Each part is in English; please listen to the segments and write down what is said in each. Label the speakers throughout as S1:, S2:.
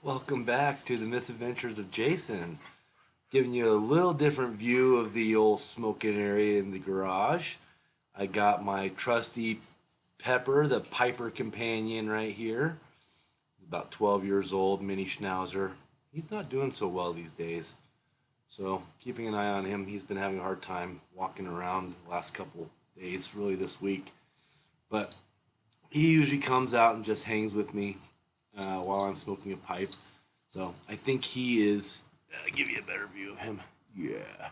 S1: Welcome back to the misadventures of Jason. Giving you a little different view of the old smoking area in the garage. I got my trusty Pepper, the Piper companion, right here. About 12 years old, mini schnauzer. He's not doing so well these days. So, keeping an eye on him. He's been having a hard time walking around the last couple days, really this week. But he usually comes out and just hangs with me while I'm smoking a pipe. So I think he is. I'll give you a better view of him. Yeah,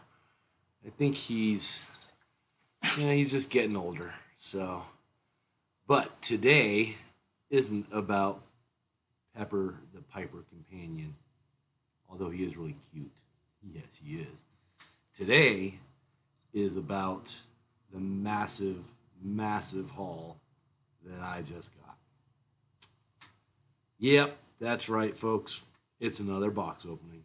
S1: I think he's just getting older. So, but today isn't about Pepper the Piper companion, although he is really cute. Yes, he is. Today is about the massive, massive haul that I just got. Yep, that's right, folks. It's another box opening.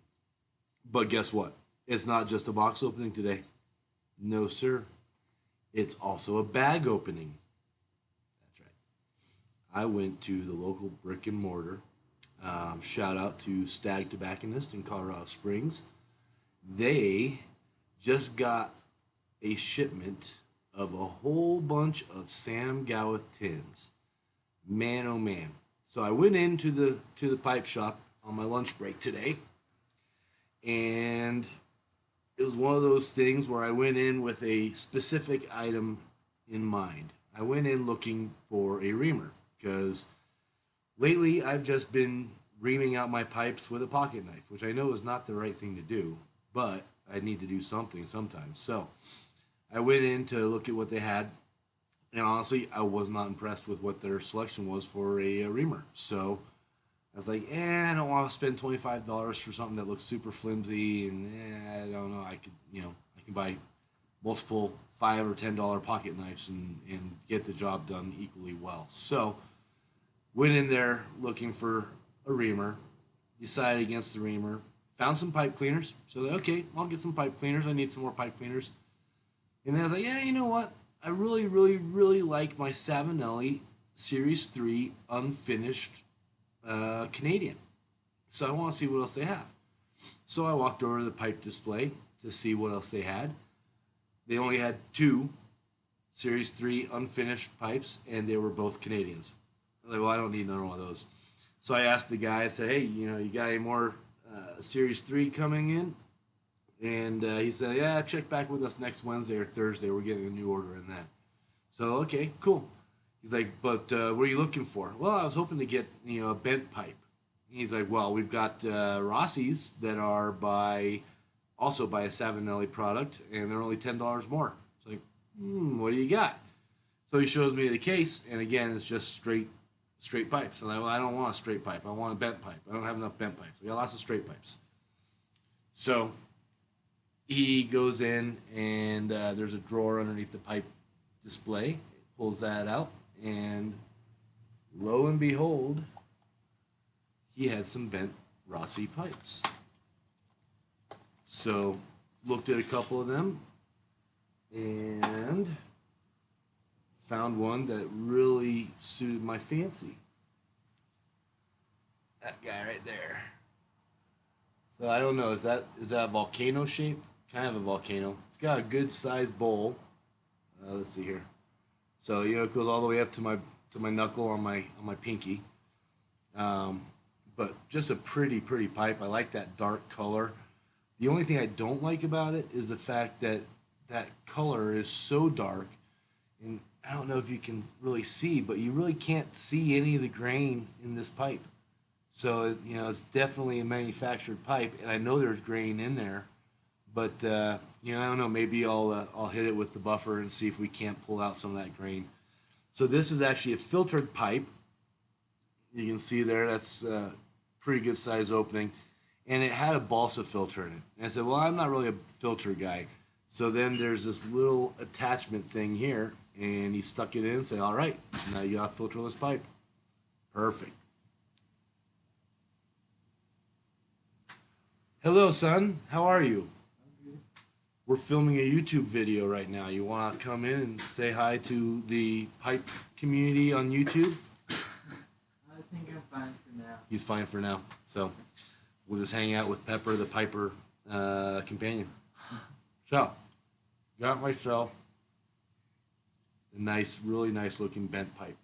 S1: But guess what? It's not just a box opening today. No, sir. It's also a bag opening. That's right. I went to the local brick and mortar. Shout out to Stag Tobacconist in Colorado Springs. They just got a shipment of a whole bunch of Sam Gawith tins. Man, oh man. So I went into the pipe shop on my lunch break today, and it was one of those things where I went in with a specific item in mind. I went in looking for a reamer because lately I've just been reaming out my pipes with a pocket knife, which I know is not the right thing to do, but I need to do something sometimes. So I went in to look at what they had. And honestly, I was not impressed with what their selection was for a reamer. So I was like, I don't want to spend $25 for something that looks super flimsy, and I don't know. I can buy multiple $5 or $10 pocket knives and get the job done equally well. So went in there looking for a reamer, decided against the reamer, found some pipe cleaners. So okay, I'll get some pipe cleaners. I need some more pipe cleaners. And then I was like, you know what? I really, really, really like my Savinelli Series 3 unfinished Canadian. So I want to see what else they have. So I walked over to the pipe display to see what else they had. They only had two Series 3 unfinished pipes, and they were both Canadians. I'm like, well, I don't need another one of those. So I asked the guy, I said, hey, you got any more Series 3 coming in? And he said, yeah, check back with us next Wednesday or Thursday. We're getting a new order in that. So, okay, cool. He's like, but what are you looking for? Well, I was hoping to get, a bent pipe. He's like, well, we've got Rossi's that are also by a Savinelli product, and they're only $10 more. It's like, what do you got? So he shows me the case, and again, it's just straight pipes. And I don't want a straight pipe. I want a bent pipe. I don't have enough bent pipes. We got lots of straight pipes. So he goes in, and there's a drawer underneath the pipe display. Pulls that out, and lo and behold, he had some bent Rossi pipes. So looked at a couple of them and found one that really suited my fancy. That guy right there. So I don't know, is that a volcano shape? Kind of a volcano. It's got a good sized bowl. Let's see here. So it goes all the way up to my knuckle on my pinky. But just a pretty pipe. I like that dark color. The only thing I don't like about it is the fact that that color is so dark, and I don't know if you can really see, but you really can't see any of the grain in this pipe. So it's definitely a manufactured pipe, and I know there's grain in there. But I don't know. Maybe I'll hit it with the buffer and see if we can't pull out some of that grain. So this is actually a filtered pipe. You can see there that's a pretty good size opening, and it had a balsa filter in it. And I said, well, I'm not really a filter guy. So then there's this little attachment thing here, and he stuck it in and said, all right, now you got a filterless pipe. Perfect. Hello, son. How are you? We're filming a YouTube video right now. You want to come in and say hi to the pipe community on YouTube?
S2: I think I'm fine for now.
S1: He's fine for now. So we'll just hang out with Pepper, the Piper companion. So, got myself a nice, really nice looking bent pipe.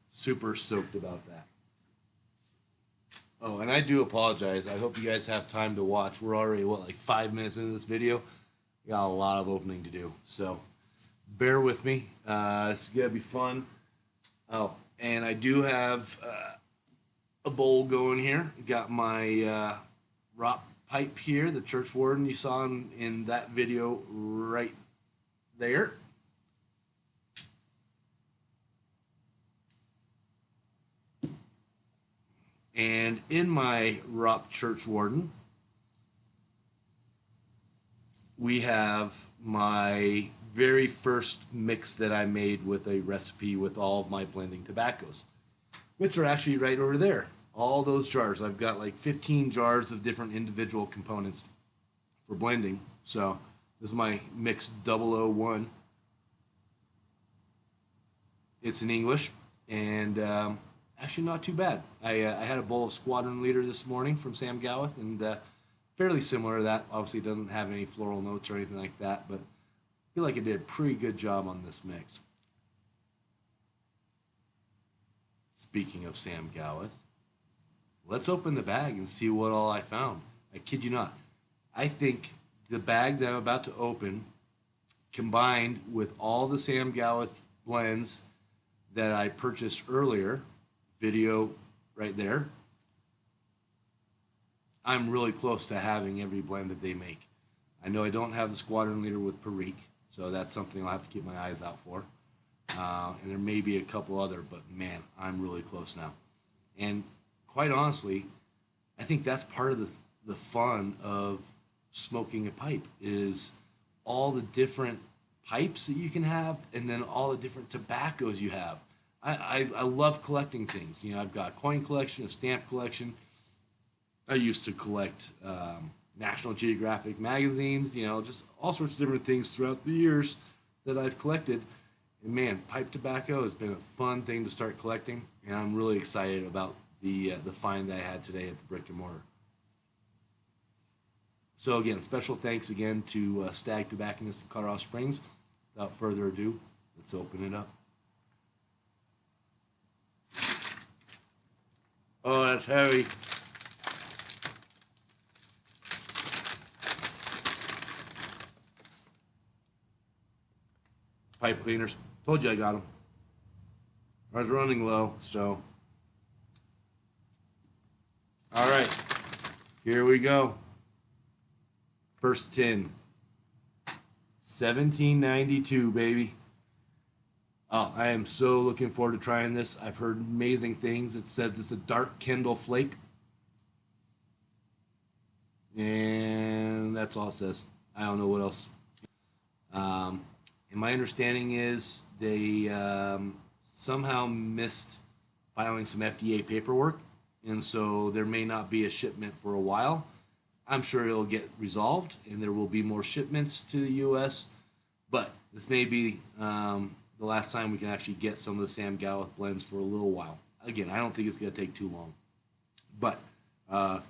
S1: Super stoked about that. Oh, and I do apologize. I hope you guys have time to watch. We're already, like 5 minutes into this video. We got a lot of opening to do. So, bear with me. It's going to be fun. Oh, and I do have a bowl going here. Got my rock pipe here, the church warden you saw in that video right there. And in my Rop Church Warden, we have my very first mix that I made with a recipe with all of my blending tobaccos, which are actually right over there. All those jars. I've got like 15 jars of different individual components for blending. So this is my mix 001. It's in English, and actually not too bad. I had a bowl of Squadron Leader this morning from Sam Gawith, and fairly similar to that. Obviously, it doesn't have any floral notes or anything like that, but I feel like it did a pretty good job on this mix. Speaking of Sam Gawith, let's open the bag and see what all I found. I kid you not. I think the bag that I'm about to open, combined with all the Sam Gawith blends that I purchased earlier, video right there, I'm really close to having every blend that they make. I know I don't have the Squadron Leader with Perique, so that's something I'll have to keep my eyes out for. And there may be a couple other, but man, I'm really close now. And quite honestly, I think that's part of the fun of smoking a pipe, is all the different pipes that you can have, and then all the different tobaccos you have. I love collecting things. You know, I've got a coin collection, a stamp collection. I used to collect National Geographic magazines, you know, just all sorts of different things throughout the years that I've collected. And man, pipe tobacco has been a fun thing to start collecting, and I'm really excited about the find that I had today at the brick and mortar. So again, special thanks again to Stag, Tobacconist in Colorado Springs. Without further ado, let's open it up. Oh, that's heavy. Pipe cleaners. Told you I got them. I was running low, so. All right, here we go. First tin. 1792, baby. Oh, I am so looking forward to trying this. I've heard amazing things. It says it's a dark Kendall flake. And that's all it says. I don't know what else. And my understanding is they somehow missed filing some FDA paperwork. And so there may not be a shipment for a while. I'm sure it'll get resolved, and there will be more shipments to the U.S. But this may be the last time we can actually get some of the Sam Gawith blends for a little while. Again, I don't think it's going to take too long. But a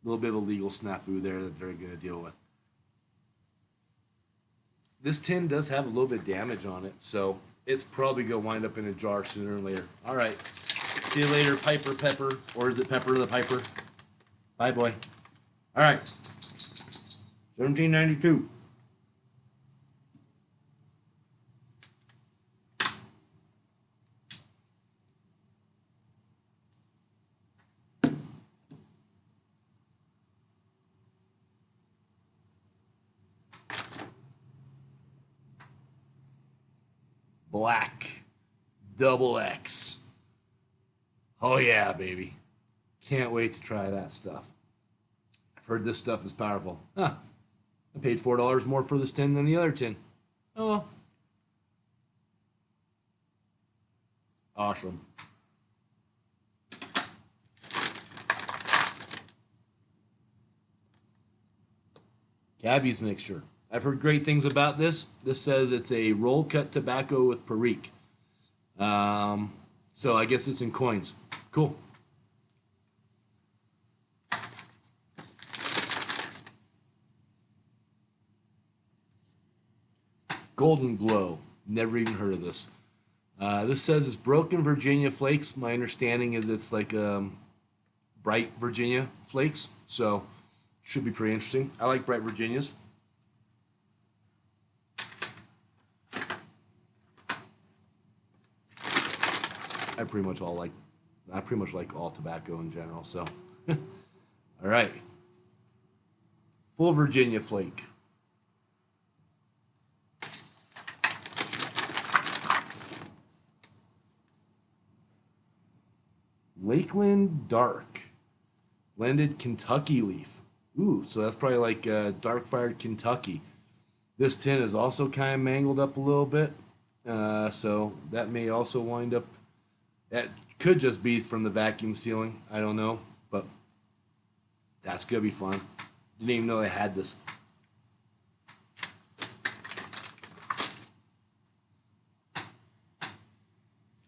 S1: little bit of a legal snafu there that they're going to deal with. This tin does have a little bit of damage on it, so it's probably going to wind up in a jar sooner or later. All right. See you later, Piper Pepper. Or is it Pepper the Piper? Bye, boy. All right. 1792. Black. Double X. Oh yeah, baby. Can't wait to try that stuff. I've heard this stuff is powerful. Huh. I paid $4 more for this tin than the other tin. Oh well. Awesome. Cabbie's mixture. I've heard great things about this. This says it's a roll cut tobacco with Perique. So I guess it's in coins. Cool. Golden Glow. Never even heard of this. This says it's broken Virginia flakes. My understanding is it's like bright Virginia flakes, so should be pretty interesting. I like bright Virginias. I pretty much like all tobacco in general. So, all right, full Virginia flake. Lakeland Dark, blended Kentucky leaf. Ooh, so that's probably like dark fired Kentucky. This tin is also kind of mangled up a little bit, so that may also wind up. That could just be from the vacuum sealing. I don't know, but that's gonna be fun. Didn't even know they had this.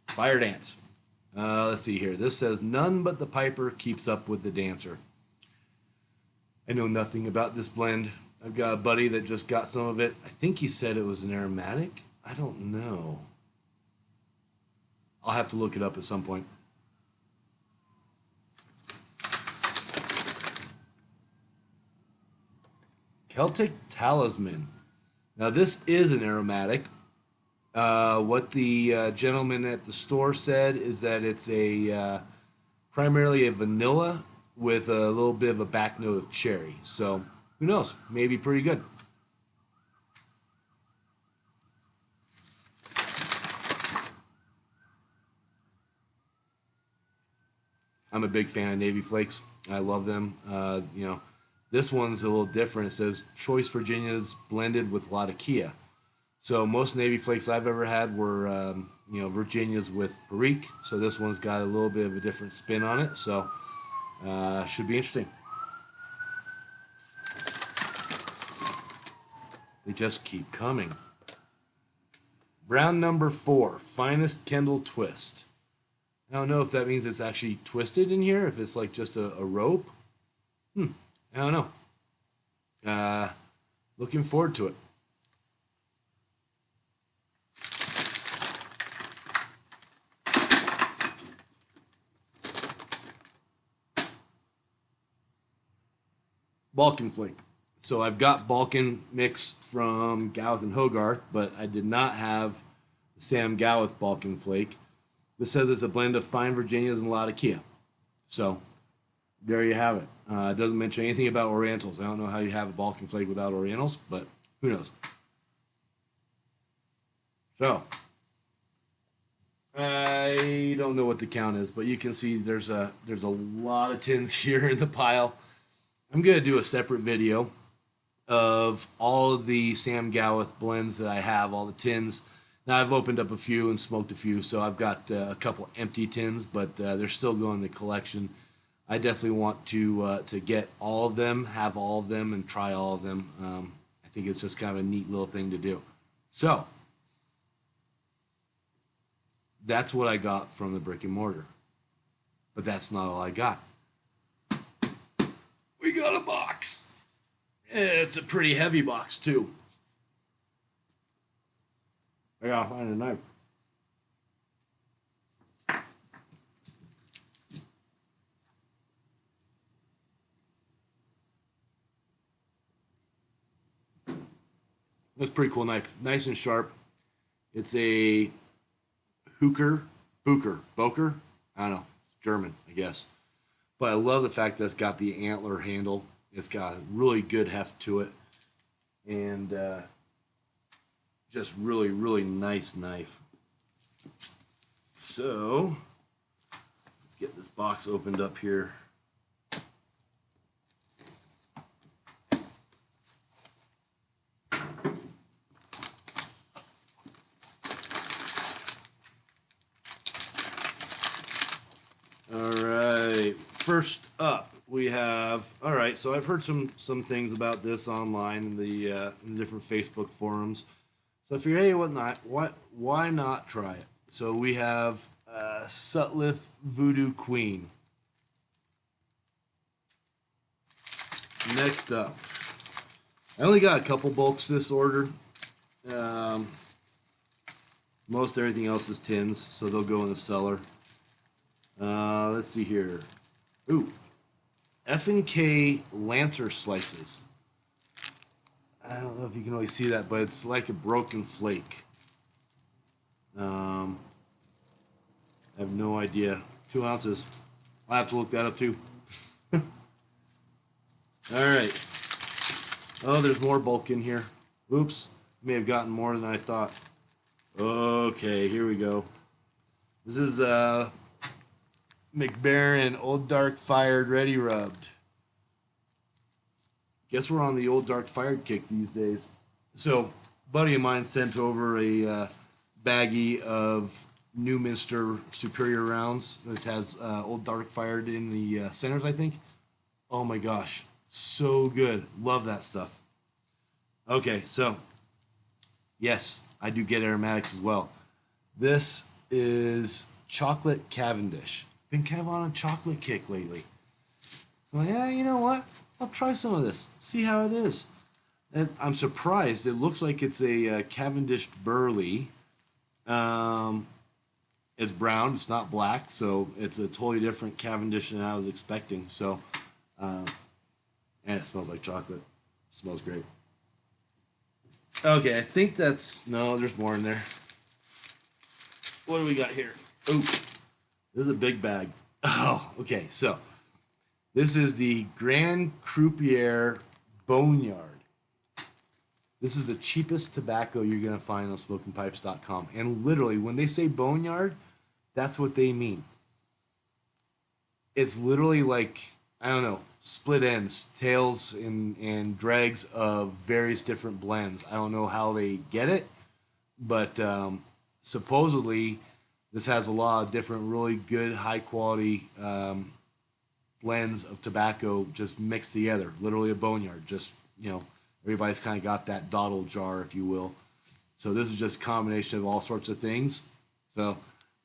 S1: Firedance. Let's see here. This says none but the piper keeps up with the dancer. I know nothing about this blend. I've got a buddy that just got some of it. I think he said it was an aromatic. I don't know. I'll have to look it up at some point. Celtic Talisman. Now this is an aromatic. What the gentleman at the store said is that it's a primarily a vanilla with a little bit of a back note of cherry. So who knows? Maybe pretty good. I'm a big fan of Navy Flakes. I love them. You know, this one's a little different. It says Choice Virginias blended with Latakia. So most Navy Flakes I've ever had were, you know, Virginias with Perique. So this one's got a little bit of a different spin on it. So should be interesting. They just keep coming. Brown number 4, Finest Kendall Twist. I don't know if that means it's actually twisted in here, if it's like just a rope. I don't know. Looking forward to it. Balkan Flake. So I've got Balkan mix from Gawith and Hogarth, but I did not have the Sam Gawith Balkan Flake. This says it's a blend of fine Virginias and Latakia. So there you have it. It doesn't mention anything about Orientals. I don't know how you have a Balkan Flake without Orientals, but who knows. So I don't know what the count is, but you can see there's a lot of tins here in the pile. I'm gonna do a separate video of all of the Sam Gawith blends that I have, all the tins. Now I've opened up a few and smoked a few, so I've got a couple empty tins, but they're still going in the collection. I definitely want to get all of them, have all of them, and try all of them. I think it's just kind of a neat little thing to do. So that's what I got from the brick and mortar, but that's not all I got. We got a box. It's a pretty heavy box too. I gotta find a knife. That's a pretty cool knife. Nice and sharp. It's a Boker. I don't know. It's German, I guess. But I love the fact that it's got the antler handle. It's got a really good heft to it. And just really, really nice knife. So let's get this box opened up here. All right, first up we have, all right, so I've heard some things about this online in the different Facebook forums. So I figured, hey, why not try it? So we have Sutliff Voodoo Queen. Next up, I only got a couple bulks this order. Most everything else is tins, so they'll go in the cellar. Let's see here. Ooh, F&K Lancer Slices. I don't know if you can really see that, but it's like a broken flake. I have no idea. 2 ounces. I'll have to look that up too. All right. Oh, there's more bulk in here. Oops. May have gotten more than I thought. Okay, here we go. This is McBaren Old Dark Fired Ready Rubbed. Guess we're on the Old Dark Fired kick these days. So, a buddy of mine sent over a baggie of Newminster Superior rounds. This has Old Dark Fired in the centers, I think. Oh my gosh, so good. Love that stuff. Okay, so, yes, I do get aromatics as well. This is chocolate Cavendish. Been kind of on a chocolate kick lately. So yeah, you know what? I'll try some of this. See how it is. And I'm surprised. It looks like it's a Cavendish Burley. It's brown. It's not black, so it's a totally different Cavendish than I was expecting. So, and it smells like chocolate. It smells great. Okay, I think that's... No, there's more in there. What do we got here? Ooh, this is a big bag. Oh, okay, so this is the Grand Croupier Boneyard. This is the cheapest tobacco you're going to find on smokingpipes.com. And literally, when they say Boneyard, that's what they mean. It's literally like, I don't know, split ends, tails, and dregs of various different blends. I don't know how they get it, but supposedly this has a lot of different really good, high-quality blends of tobacco just mixed together. Literally a boneyard. Just, you know, everybody's kind of got that dottle jar, if you will. So this is just a combination of all sorts of things. So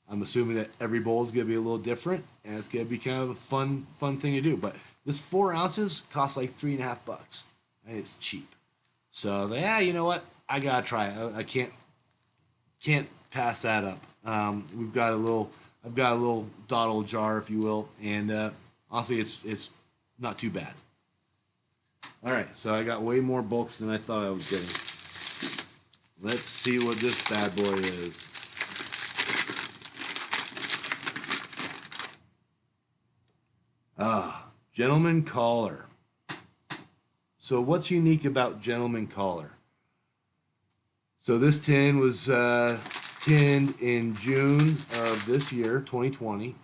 S1: I'm assuming that every bowl is going to be a little different, and it's going to be kind of a fun thing to do. But this 4 ounces costs like $3.50. And it's cheap. So I was like, yeah, you know what? I gotta try it. I can't pass that up. I've got a little dottle jar, if you will, and honestly, it's not too bad. All right, so I got way more bulks than I thought I was getting. Let's see what this bad boy is. Gentleman Caller. So what's unique about Gentleman Caller? So this tin was tinned in June of this year, 2020.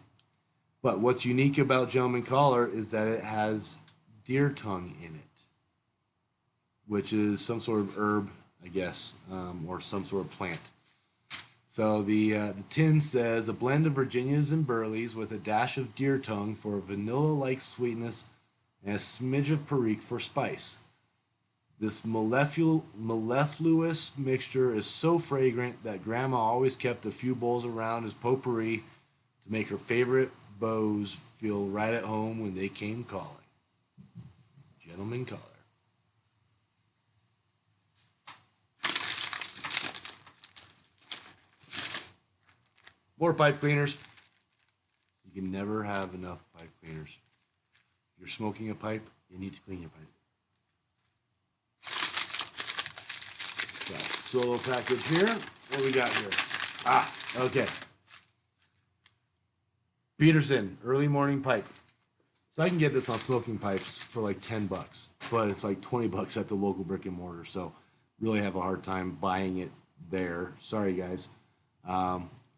S1: But what's unique about Gentleman Caller is that it has deer tongue in it, which is some sort of herb, I guess, or some sort of plant. So the tin says a blend of Virginias and Burleys with a dash of deer tongue for a vanilla-like sweetness and a smidge of perique for spice. This mellifluous mixture is so fragrant that Grandma always kept a few bowls around as potpourri to make her favorite beaux feel right at home when they came calling. Gentleman Caller. More pipe cleaners. You can never have enough pipe cleaners. If you're smoking a pipe, you need to clean your pipe. Got a solo package here. What we got here? Okay. Peterson, early morning pipe. So I can get this on Smoking Pipes for like $10, but it's like $20 at the local brick and mortar. So really have a hard time buying it there. Sorry, guys.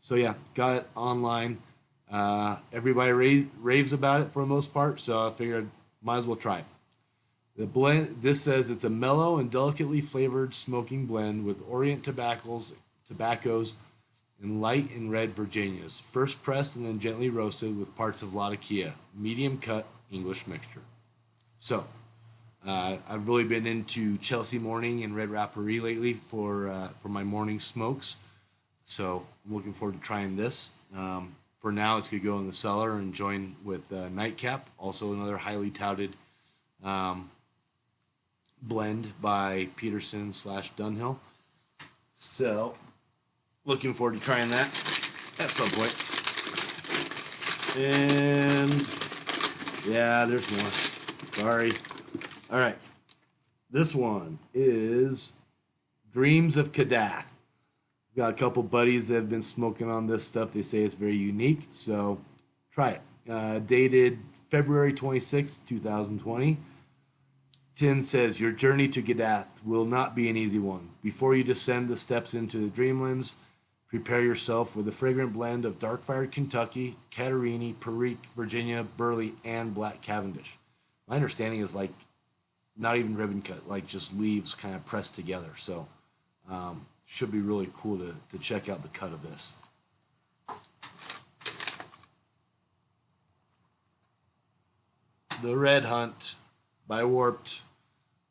S1: So yeah, got it online. Everybody raves about it for the most part, so I figured might as well try it. The blend, this says it's a mellow and delicately flavored smoking blend with Orient tobaccos, and light and red Virginias, first pressed and then gently roasted with parts of Latakia, medium cut English mixture. So, I've really been into Chelsea Morning and Red Rapparee lately for my morning smokes. So I'm looking forward to trying this. For now, it's going to go in the cellar and join with Nightcap, also another highly touted blend by Peterson / Diehl. So, looking forward to trying that at some point. And yeah, there's more. Sorry. All right. This one is Dreams of Kadath. Got a couple buddies that have been smoking on this stuff. They say it's very unique, so try it. Dated February 26, 2020. Tin says, your journey to Kadath will not be an easy one. Before you descend the steps into the Dreamlands, prepare yourself with a fragrant blend of dark-fired Kentucky, Catarini, Perique, Virginia, Burley, and Black Cavendish. My understanding is like not even ribbon cut, like just leaves kind of pressed together. So should be really cool to check out the cut of this. The Red Hunt by Warped.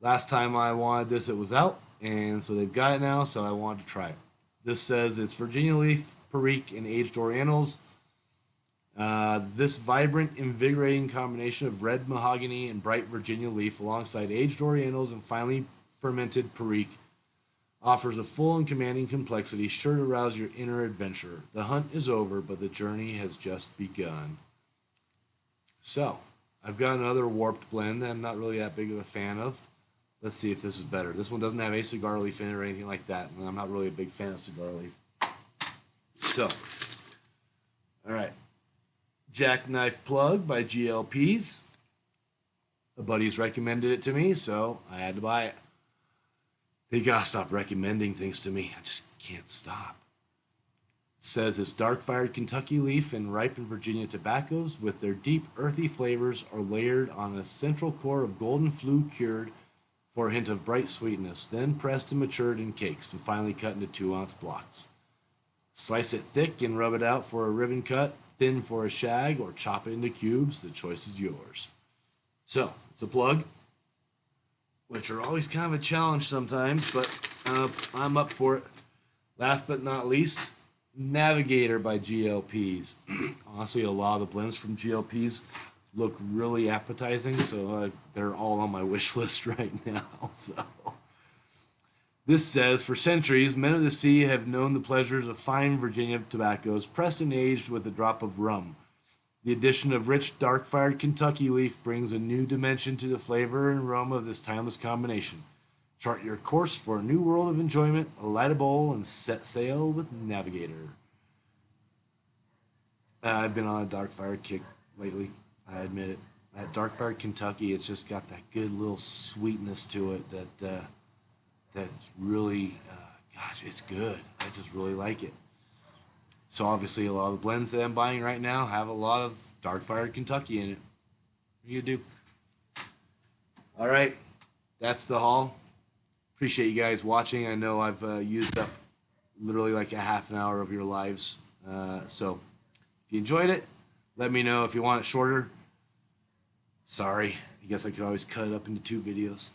S1: Last time I wanted this, it was out, and so they've got it now, so I wanted to try it. This says it's Virginia Leaf, Perique, and aged Orientals. This vibrant, invigorating combination of red mahogany and bright Virginia Leaf alongside aged Orientals and finely fermented Perique offers a full and commanding complexity sure to rouse your inner adventurer. The hunt is over, but the journey has just begun. So, I've got another Warped blend that I'm not really that big of a fan of. Let's see if this is better. This one doesn't have a cigar leaf in it or anything like that, and I'm not really a big fan of cigar leaf. So, all right. Jackknife Plug by GLPs. A buddy's recommended it to me, so I had to buy it. They gotta stop recommending things to me. I just can't stop. It says it's dark-fired Kentucky leaf and ripened Virginia tobaccos with their deep, earthy flavors are layered on a central core of golden flue cured for a hint of bright sweetness, then pressed and matured in cakes and finally cut into 2-ounce blocks. Slice it thick and rub it out for a ribbon cut, thin for a shag, or chop it into cubes. The choice is yours. So, it's a plug, which are always kind of a challenge sometimes, but I'm up for it. Last but not least, Navigator by GLPs. Honestly, a lot of the blends from GLPs look really appetizing, so they're all on my wish list right now. So, this says, for centuries, men of the sea have known the pleasures of fine Virginia tobaccos pressed and aged with a drop of rum. The addition of rich, dark-fired Kentucky leaf brings a new dimension to the flavor and aroma of this timeless combination. Chart your course for a new world of enjoyment, light a bowl, and set sail with Navigator. I've been on a dark-fired kick lately, I admit it. That dark-fired Kentucky, it's just got that good little sweetness to it that's really, gosh, it's good. I just really like it. So obviously a lot of the blends that I'm buying right now have a lot of dark-fired Kentucky in it. What do you do? All right, that's the haul. Appreciate you guys watching. I know I've used up literally like a half an hour of your lives. So if you enjoyed it, let me know. If you want it shorter, sorry. I guess I could always cut it up into 2 videos.